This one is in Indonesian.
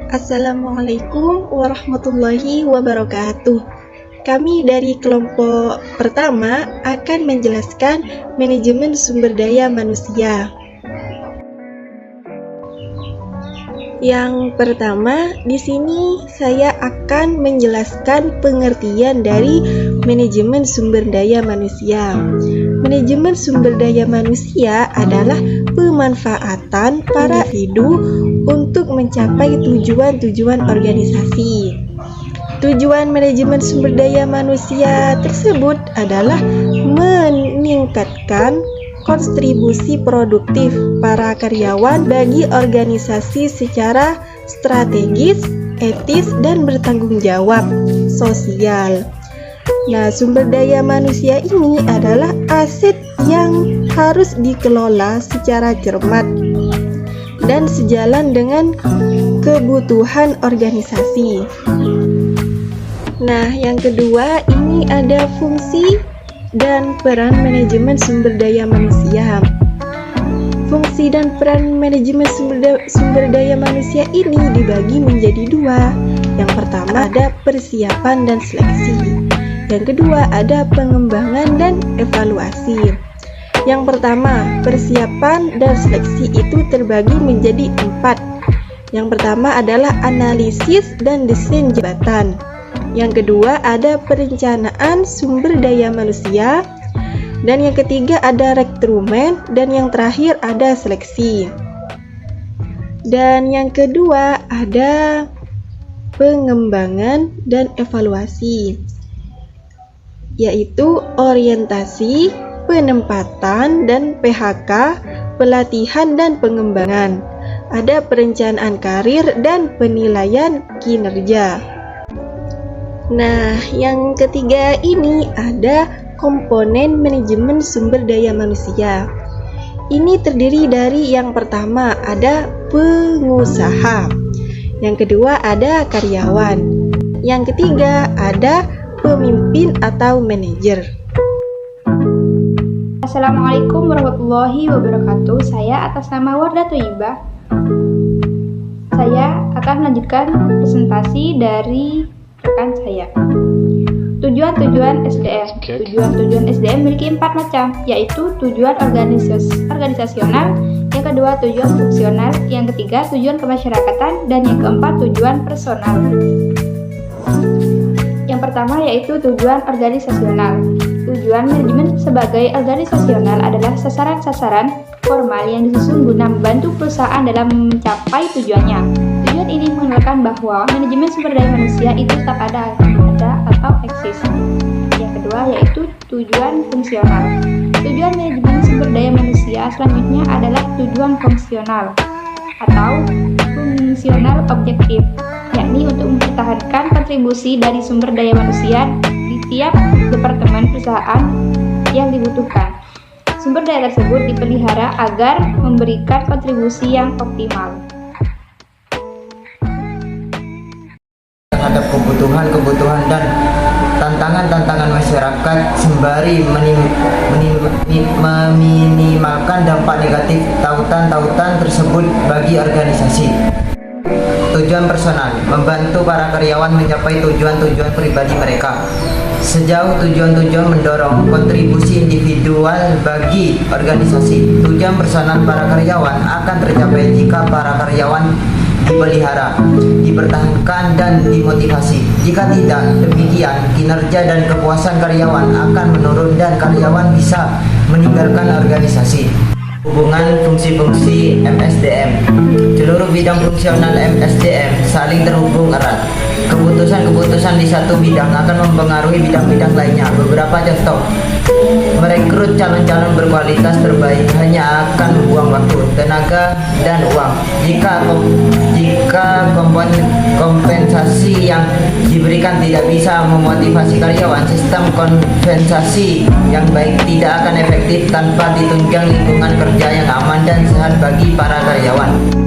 Assalamualaikum warahmatullahi wabarakatuh. Kami dari kelompok pertama akan menjelaskan manajemen sumber daya manusia. Yang pertama, di sini saya akan menjelaskan pengertian dari manajemen sumber daya manusia. Manajemen sumber daya manusia adalah pemanfaatan para individu untuk mencapai tujuan-tujuan organisasi. Tujuan manajemen sumber daya manusia tersebut adalah meningkatkan kontribusi produktif para karyawan bagi organisasi secara strategis, etis, dan bertanggung jawab sosial. Nah, sumber daya manusia ini adalah aset yang harus dikelola secara cermat dan sejalan dengan kebutuhan organisasi. Nah, yang kedua, ini ada fungsi dan peran manajemen sumber daya manusia. Fungsi dan peran manajemen sumber daya manusia ini dibagi menjadi dua. Yang pertama ada persiapan dan seleksi. Yang kedua ada pengembangan dan evaluasi. Yang pertama, persiapan dan seleksi itu terbagi menjadi 4. Yang pertama adalah analisis dan desain jabatan. Yang kedua ada perencanaan sumber daya manusia. Dan yang ketiga ada rekrutmen. Dan yang terakhir ada seleksi. Dan yang kedua ada pengembangan dan evaluasi, yaitu orientasi, penempatan dan PHK, pelatihan dan pengembangan. Ada perencanaan karir dan penilaian kinerja. Nah, yang ketiga ini ada komponen manajemen sumber daya manusia. Ini terdiri dari yang pertama ada pengusaha, yang kedua ada karyawan, yang ketiga ada pemimpin atau manajer. Assalamualaikum warahmatullahi wabarakatuh. Saya atas nama Wardah Thoyibah. Saya akan melanjutkan presentasi dari rekan saya. Tujuan-tujuan SDM. Tujuan-tujuan SDM memiliki 4 macam, yaitu tujuan organisasional, yang kedua tujuan fungsional, yang ketiga tujuan kemasyarakatan, dan yang keempat tujuan personal. Yang pertama yaitu tujuan organisasional. Tujuan manajemen sebagai organisasional adalah sasaran-sasaran formal yang disusun guna membantu perusahaan dalam mencapai tujuannya. Tujuan ini mengenalkan bahwa manajemen sumber daya manusia itu tetap ada atau eksis. Yang kedua yaitu tujuan fungsional. Tujuan manajemen sumber daya manusia selanjutnya adalah tujuan fungsional atau fungsional objektif, yakni untuk mempertahankan kontribusi dari sumber daya manusia di tiap departemen perusahaan yang dibutuhkan. Sumber daya tersebut dipelihara agar memberikan kontribusi yang optimal terhadap kebutuhan dan tantangan-tantangan masyarakat sembari meminimalkan dampak negatif tautan-tautan tersebut bagi organisasi. Tujuan personal, membantu para karyawan mencapai tujuan-tujuan pribadi mereka. Sejauh tujuan-tujuan mendorong kontribusi individual bagi organisasi. Tujuan personal para karyawan akan tercapai jika para karyawan dipelihara, dipertahankan, dan dimotivasi. Jika tidak demikian, kinerja dan kepuasan karyawan akan menurun dan karyawan bisa meninggalkan organisasi. Hubungan fungsi-fungsi MSDM. Seluruh bidang fungsional MSDM saling terhubung erat. Keputusan-keputusan di satu bidang akan mempengaruhi bidang-bidang lainnya. Beberapa contoh: merekrut calon-calon berkualitas terbaik hanya akan membuang waktu, tenaga, dan uang. Jika kompensasi yang diberikan tidak bisa memotivasi karyawan, sistem kompensasi yang baik tidak akan efektif tanpa ditunjang lingkungan kerja yang aman dan sehat bagi para karyawan.